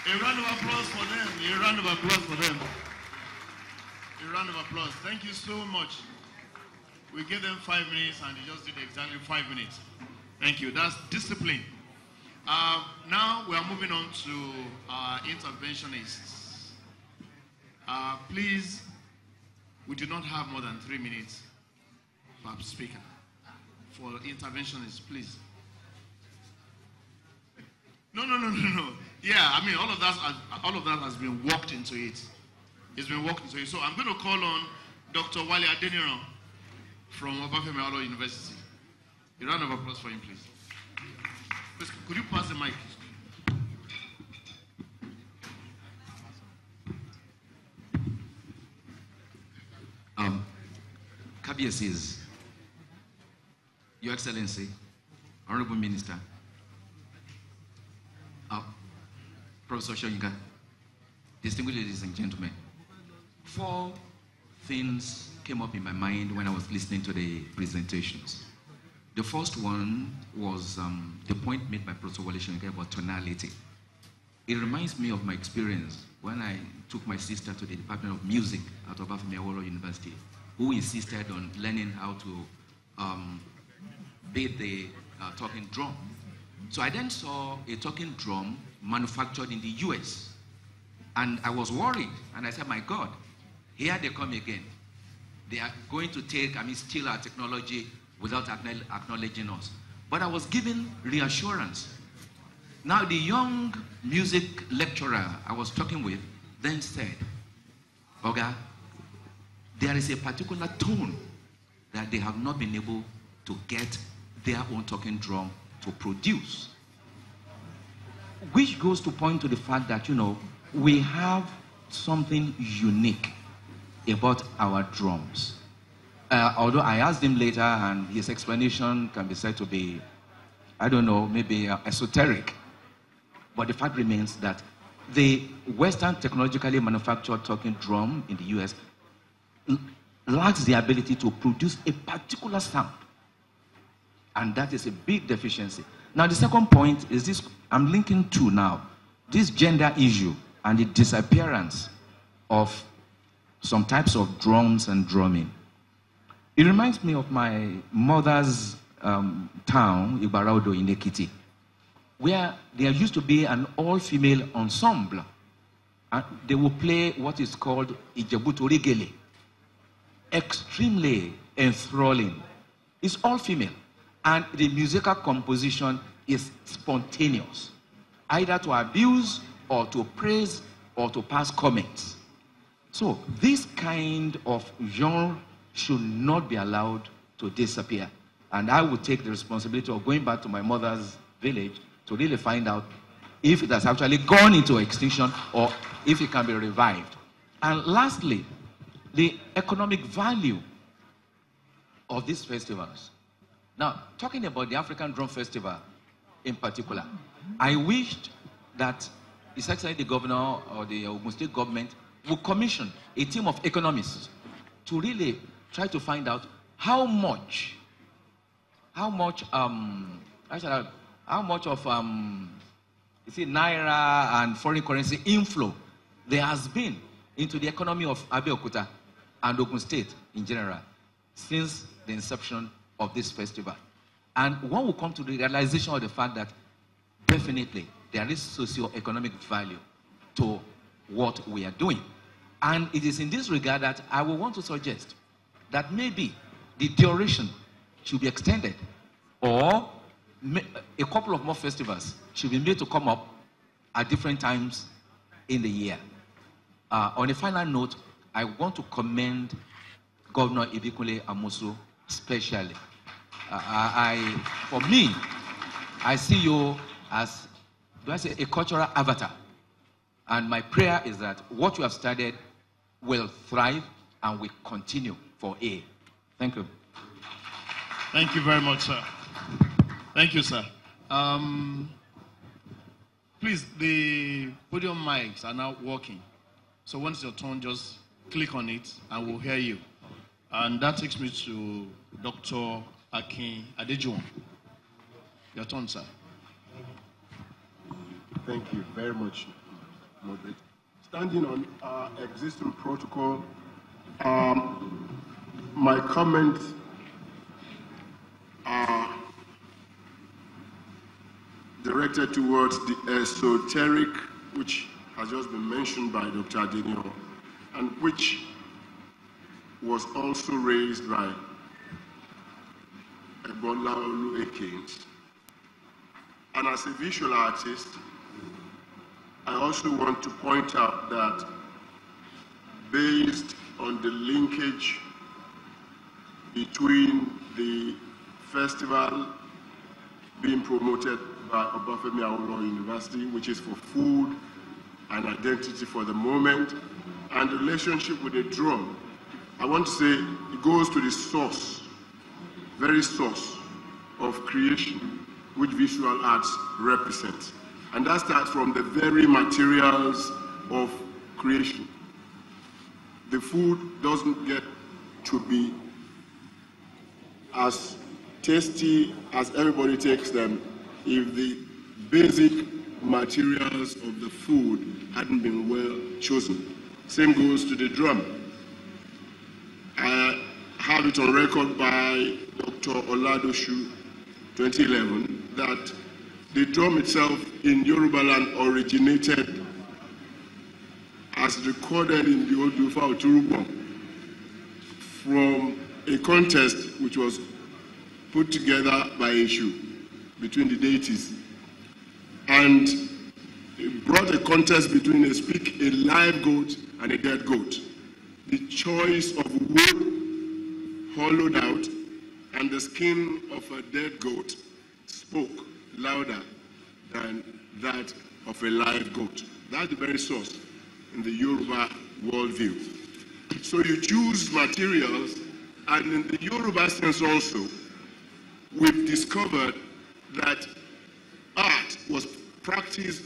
A round of applause for them. A round of applause for them. A round of applause. Thank you so much. We gave them 5 minutes and they just did exactly 5 minutes. Thank you. That's discipline. Now we are moving on to our interventionists. Please, we do not have more than 3 minutes per speaker. For interventionists, please. No. Yeah, I mean, all of that has been worked into it. It's been worked into it. So I'm going to call on Dr. Wale Adeniran from Obafemi Awolowo University. A round of applause for him, please. Please, could you pass the mic? Kabiyesi's, Your Excellency, Honorable Minister, Professor Shoyinka, distinguished ladies and gentlemen, 4 things came up in my mind when I was listening to the presentations. The first one was the point made by Professor Wale Shoyinka about tonality. It reminds me of my experience when I took my sister to the Department of Music at Obafemi Awolowo University, who insisted on learning how to beat the talking drum. So I then saw a talking drum manufactured in the US. And I was worried. And I said, my God, here they come again. They are going to steal our technology without acknowledging us. But I was given reassurance. Now the young music lecturer I was talking with then said, Oga, there is a particular tone that they have not been able to get their own talking drum to produce. Which goes to point to the fact that, we have something unique about our drums. Although I asked him later and his explanation can be said to be, I don't know, maybe esoteric. But the fact remains that the Western technologically manufactured talking drum in the US lacks the ability to produce a particular sound. And that is a big deficiency. Now, the second point is this, I'm linking to now, this gender issue and the disappearance of some types of drums and drumming. It reminds me of my mother's town, Ibaraudo in Ekiti, where there used to be an all-female ensemble. And they will play what is called Ijebutu Regele. Extremely enthralling. It's all female. And the musical composition is spontaneous, either to abuse or to praise or to pass comments. So this kind of genre should not be allowed to disappear. And I would take the responsibility of going back to my mother's village to really find out if it has actually gone into extinction or if it can be revived. And lastly, the economic value of these festivals. Now, talking about the African Drum Festival in particular, I wished that His Excellency the Governor or the Ogun State government would commission a team of economists to really try to find out how much of naira and foreign currency inflow there has been into the economy of Abeokuta and Ogun State in general since the inception of this festival. And one will come to the realization of the fact that definitely there is socio-economic value to what we are doing. And it is in this regard that I will want to suggest that maybe the duration should be extended, or a couple of more festivals should be made to come up at different times in the year. On a final note, I want to commend Governor Ibikunle Amosu especially. For me, I see you as, a cultural avatar. And my prayer is that what you have started will thrive and will continue for A. Thank you. Thank you very much, sir. Thank you, sir. Please, the podium mics are now working. So once your turn, just click on it and we'll hear you. And that takes me to Dr. Akin Adejuwon. Your turn, sir. Thank you very much. moderate. Standing on our existing protocol, my comments are directed towards the esoteric, which has just been mentioned by Dr. Adenio, and which was also raised by Ebolaolu Ekins. And as a visual artist, I also want to point out that based on the linkage between the festival being promoted by Obafemi Awolowo University, which is for food and identity for the moment, and the relationship with the drum, I want to say it goes to the source, very source of creation, which visual arts represents. And that starts from the very materials of creation. The food doesn't get to be as tasty as everybody takes them if the basic materials of the food hadn't been well chosen. Same goes to the drum. I have it on record by Dr. Oladoshu, 2011, that the drum itself in Yoruba land originated as recorded in the Old Dufa Oturubon from a contest which was put together by Eshu between the deities. And it brought a contest between a live goat and a dead goat. The choice of wood hollowed out and the skin of a dead goat spoke louder than that of a live goat. That's the very source in the Yoruba worldview. So you choose materials, and in the Yoruba sense also, we've discovered that art was practiced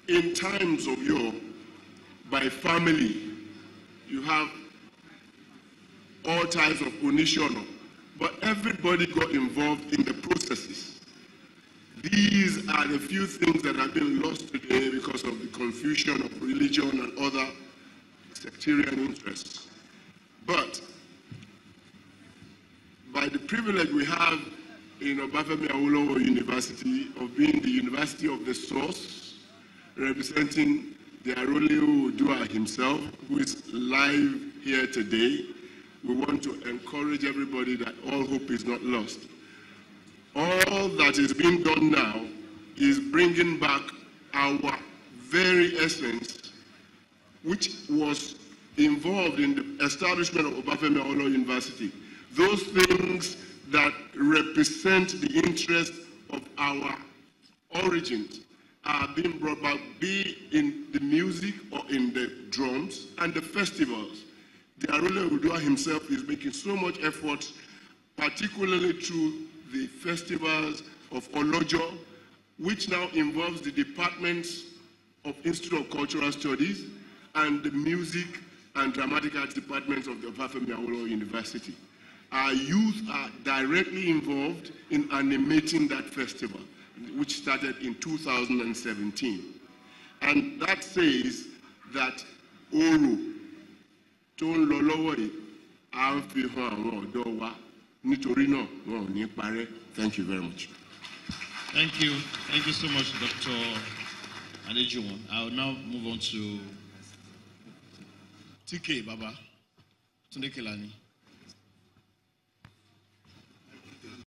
in times of yore by family. You have all types of onishono, but everybody got involved in the processes. These are the few things that have been lost today because of the confusion of religion and other sectarian interests. But by the privilege we have in Obafemi Awolowo University of being the university of the source, representing the Arole Oodua himself, who is live here today, we want to encourage everybody that all hope is not lost. All that is being done now is bringing back our very essence, which was involved in the establishment of Obafemi Awolowo University. Those things that represent the interest of our origins are being brought back, be in the music or in the drums and the festivals. The Arole Oodua himself is making so much effort, particularly through the festivals of Olojo, which now involves the departments of Institute of Cultural Studies and the music and dramatic arts departments of the Obafemi Awolowo University. Our youth are directly involved in animating that festival, which started in 2017. And that says that Oru, Ton Lolowoi, Thank you very much. Thank you. Thank you so much, Dr. Adejuwon. I will now move on to TK Baba, Tunde Kelani.